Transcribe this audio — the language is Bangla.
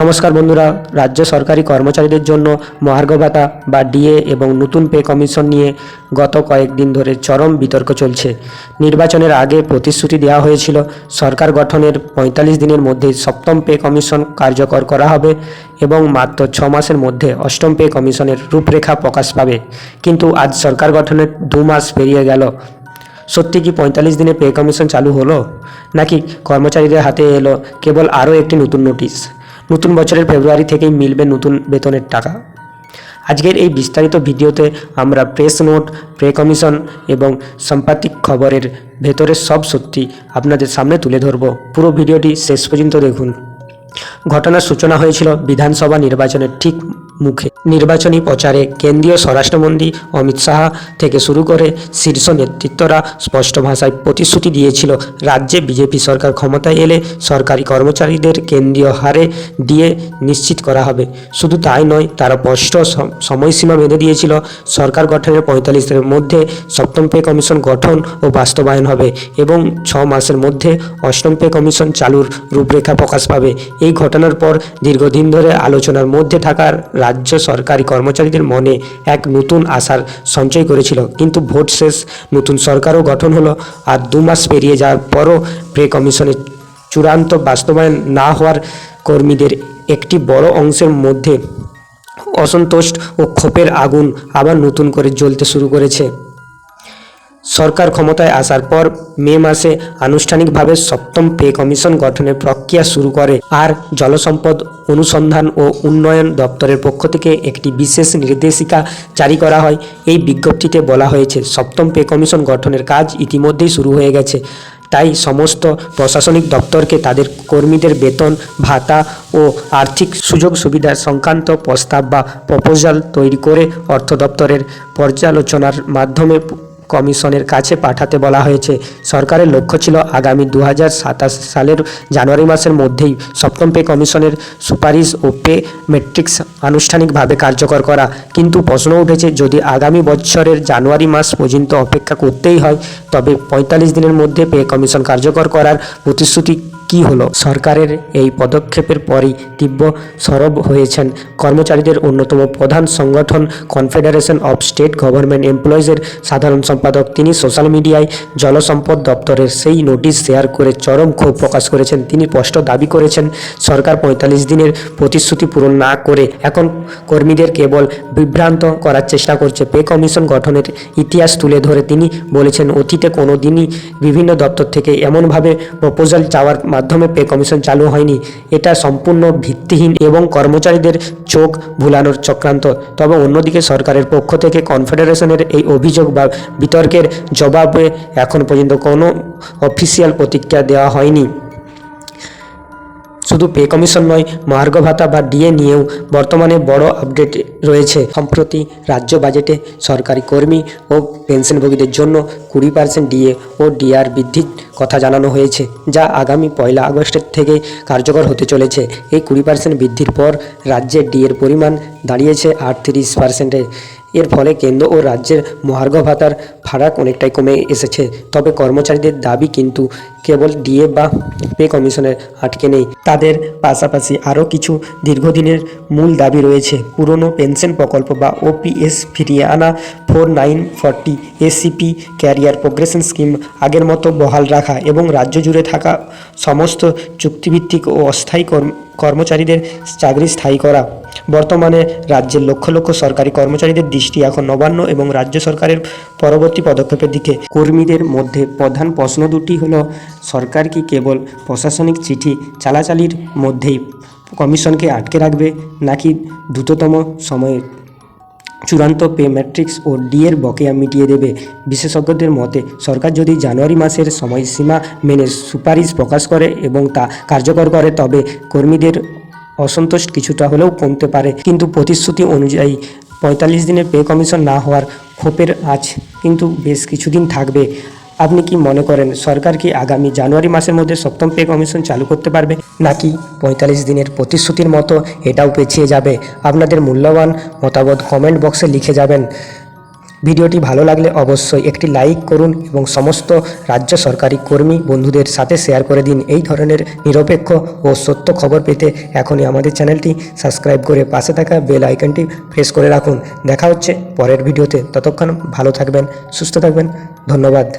নমস্কার বন্ধুরা, রাজ্য সরকারি কর্মচারীদের জন্য মহার্ঘ ভাতা বা ডিএ এবং নতুন পে কমিশন নিয়ে গত কয়েকদিন ধরে চরম বিতর্ক চলছে। নির্বাচনের আগে প্রতিশ্রুতি দেওয়া হয়েছিল সরকার গঠনের ৪৫ দিনের মধ্যে সপ্তম পে কমিশন কার্যকর করা হবে এবং মাত্র ৬ মাসের মধ্যে অষ্টম পে কমিশনের রূপরেখা প্রকাশ পাবে। কিন্তু আজ সরকার গঠনের ২ মাস পেরিয়ে গেল। সত্যি কি ৪৫ দিনে পে কমিশন চালু হলো, নাকি কর্মচারীদের হাতে এলো কেবল আরও একটি নতুন নোটিশ? নতুন বছরের ফেব্রুয়ারি থেকেই মিলবে নতুন বেতনের টাকা। আজকের এই বিস্তারিত ভিডিওতে আমরা প্রেস নোট, পে কমিশন এবং সাম্প্রতিক খবরের ভেতরের সব সত্যি আপনাদের সামনে তুলে ধরব। পুরো ভিডিওটি শেষ পর্যন্ত দেখুন। ঘটনার সূচনা হয়েছিল বিধানসভা নির্বাচনের ঠিক মুখে। নির্বাচনী প্রচারে কেন্দ্রীয় স্বরাষ্ট্রমন্ত্রী অমিত শাহ থেকে শুরু করে শীর্ষ নেতৃত্বরা স্পষ্ট ভাষায় প্রতিশ্রুতি দিয়েছিল, রাজ্যে বিজেপি সরকার ক্ষমতায় এলে সরকারি কর্মচারীদের কেন্দ্রীয় হারে ডিএ নিশ্চিত করা হবে। শুধু তাই নয়, তারা স্পষ্ট সময়সীমা বেঁধে দিয়েছিল সরকার গঠনের ৪৫ দিনের মধ্যে সপ্তম পে কমিশন গঠন ও বাস্তবায়ন হবে এবং ৬ মাসের মধ্যে অষ্টম পে কমিশন চালুর রূপরেখা প্রকাশ পাবে। এই ঘটনার পর দীর্ঘদিন ধরে আলোচনার মধ্যে থাকার রাজ্য সরকারি কর্মচারীদের মনে এক নতুন আশার সঞ্চয় করেছিল। কিন্তু ভোট শেষ, নতুন সরকারও গঠন হলো, আর ২ মাস পেরিয়ে যাওয়ার পরও পে কমিশনের চূড়ান্ত বাস্তবায়ন না হওয়ার কর্মীদের একটি বড় অংশের মধ্যে অসন্তোষ ও ক্ষোভের আগুন আবার নতুন করে জ্বলতে শুরু করেছে। সরকার ক্ষমতায় আসার পর মে মাসে আনুষ্ঠানিকভাবে সপ্তম পে কমিশন গঠনের প্রক্রিয়া শুরু করে, আর জলসম্পদ অনুসন্ধান ও উন্নয়ন দপ্তরের পক্ষ থেকে একটি বিশেষ নির্দেশিকা জারি করা হয়। এই বিজ্ঞপ্তিতে বলা হয়েছে, সপ্তম পে কমিশন গঠনের কাজ ইতিমধ্যেই শুরু হয়ে গেছে। তাই সমস্ত প্রশাসনিক দপ্তরকে তাদের কর্মীদের বেতন, ভাতা ও আর্থিক সুযোগ সুবিধা সংক্রান্ত প্রস্তাব বা প্রপোজাল তৈরি করে অর্থ দপ্তরের পর্যালোচনার মাধ্যমে কমিশনের কাছে পাঠাতে বলা হয়েছে। সরকারের লক্ষ্য ছিল আগামী ২০২৭ সালের জানুয়ারি মাসের মধ্যেই সপ্তম পে কমিশনের সুপারিশ ও পে ম্যাট্রিক্স আনুষ্ঠানিকভাবে কার্যকর করা। কিন্তু প্রশ্ন উঠেছে, যদি আগামী বছরের জানুয়ারি মাস পর্যন্ত অপেক্ষা করতেই হয়, তবে ৪৫ দিনের মধ্যে পে কমিশন কার্যকর করার প্রতিশ্রুতি কি হলো? সরকারের এই পদক্ষেপের পরই তীব্র সরব হয়েছেন কর্মচারীদের অন্যতম প্রধান সংগঠন কনফেডারেশন অফ স্টেট গভর্নমেন্ট এমপ্লয়িজের সাধারণ সম্পাদক। তিনি সোশ্যাল মিডিয়ায় জলসম্পদ দপ্তরের সেই নোটিশ শেয়ার করে চরম ক্ষোভ প্রকাশ করেছেন। তিনি স্পষ্ট দাবি করেছেন, সরকার ৪৫ দিনের প্রতিশ্রুতি পূরণ না করে এখন কর্মীদের কেবল বিভ্রান্ত করার চেষ্টা করছে। পে কমিশন গঠনের ইতিহাস তুলে ধরে তিনি বলেছেন, অতীতে কোনো দিনই বিভিন্ন দপ্তর থেকে এমনভাবে প্রপোজাল চাওয়ার মাধ্যমে পে কমিশন চালু হয়নি। এটা সম্পূর্ণ ভিত্তিহীন এবং কর্মচারীদের চোখ ভুলানোর চক্রান্ত। তবে অন্যদিকে সরকারের পক্ষ থেকে কনফেডারেশনের এই অভিযোগ বা বিতর্কের জবাবে এখন পর্যন্ত কোনো অফিসিয়াল প্রতিক্রিয়া দেওয়া হয়নি। শুধু পে কমিশন নয়, মহার্ঘ ভাতা বা ডিএ নিয়েও বর্তমানে বড় আপডেট রয়েছে। সম্প্রতি রাজ্য বাজেটে সরকারি কর্মী ও পেনশনভোগীদের জন্য ২০% ডিএ ও ডিআর বৃদ্ধির কথা জানানো হয়েছে, যা আগামী ১ আগস্টের থেকে কার্যকর হতে চলেছে। এই ২০% বৃদ্ধির পর রাজ্যের ডিএর পরিমাণ দাঁড়িয়েছে ৩৮%। এর ফলে কেন্দ্র ও রাজ্যের মহার্ঘ ভাতার ফারাক অনেকটাই কমে এসেছে। তবে কর্মচারীদের দাবি কিন্তু কেবল ডিএ বা পে কমিশনের আটকে নেই। তাদের পাশাপাশি আরও কিছু দীর্ঘদিনের মূল দাবি রয়েছে। পুরনো পেনশন প্রকল্প বা ওপিএস ফিরিয়ে আনা, 4940 এসিপি ক্যারিয়ার প্রোগ্রেশন স্কিম আগের মতো বহাল রাখা এবং রাজ্য জুড়ে থাকা সমস্ত চুক্তিভিত্তিক ও অস্থায়ী কর্মচারীদের চাকরি স্থায়ী করা। বর্তমানে রাজ্যের লক্ষ লক্ষ সরকারি কর্মচারীদের দৃষ্টি এখন নবান্ন এবং রাজ্য সরকারের পরবর্তী পদক্ষেপের দিকে। কর্মীদের মধ্যে প্রধান প্রশ্ন দুটি হলো, সরকার কি কেবল প্রশাসনিক চিঠি চালাচালির মধ্যেই কমিশনকে আটকে রাখবে, নাকি দ্রুততম সময়ে চূড়ান্ত পে ম্যাট্রিক্স ও ডিএর বকেয়া মিটিয়ে দেবে? বিশেষজ্ঞদের মতে, সরকার যদি জানুয়ারি মাসের সময়সীমা মেনে সুপারিশ প্রকাশ করে এবং তা কার্যকর করে, তবে কর্মীদের অসন্তোষ কিছুটা হলেও কমতে পারে। কিন্তু প্রতিশ্রুতি অনুযায়ী ৪৫ দিনের পে কমিশন না হওয়ার ক্ষোভের আঁচ কিন্তু বেশ কিছুদিন থাকবে। আপনি কি মনে করেন, সরকার কি আগামী জানুয়ারি মাসের মধ্যে সপ্তম পে কমিশন চালু করতে পারবে, নাকি ৪৫ দিনের প্রতিশ্রুতির মতো এটাও পেছিয়ে যাবে? আপনাদের মূল্যবান মতামত কমেন্ট বক্সে লিখে যাবেন। ভিডিওটি ভালো লাগলে অবশ্যই একটি লাইক করুন এবং সমস্ত রাজ্য সরকারি কর্মী বন্ধুদের সাথে শেয়ার করে দিন। এই ধরনের নিরপেক্ষ ও সত্য খবর পেতে এখনই আমাদের চ্যানেলটি সাবস্ক্রাইব করে পাশে থাকা বেল আইকনটি প্রেস করে রাখুন। দেখা হচ্ছে পরের ভিডিওতে। ততক্ষণ ভালো থাকবেন, সুস্থ থাকবেন। ধন্যবাদ।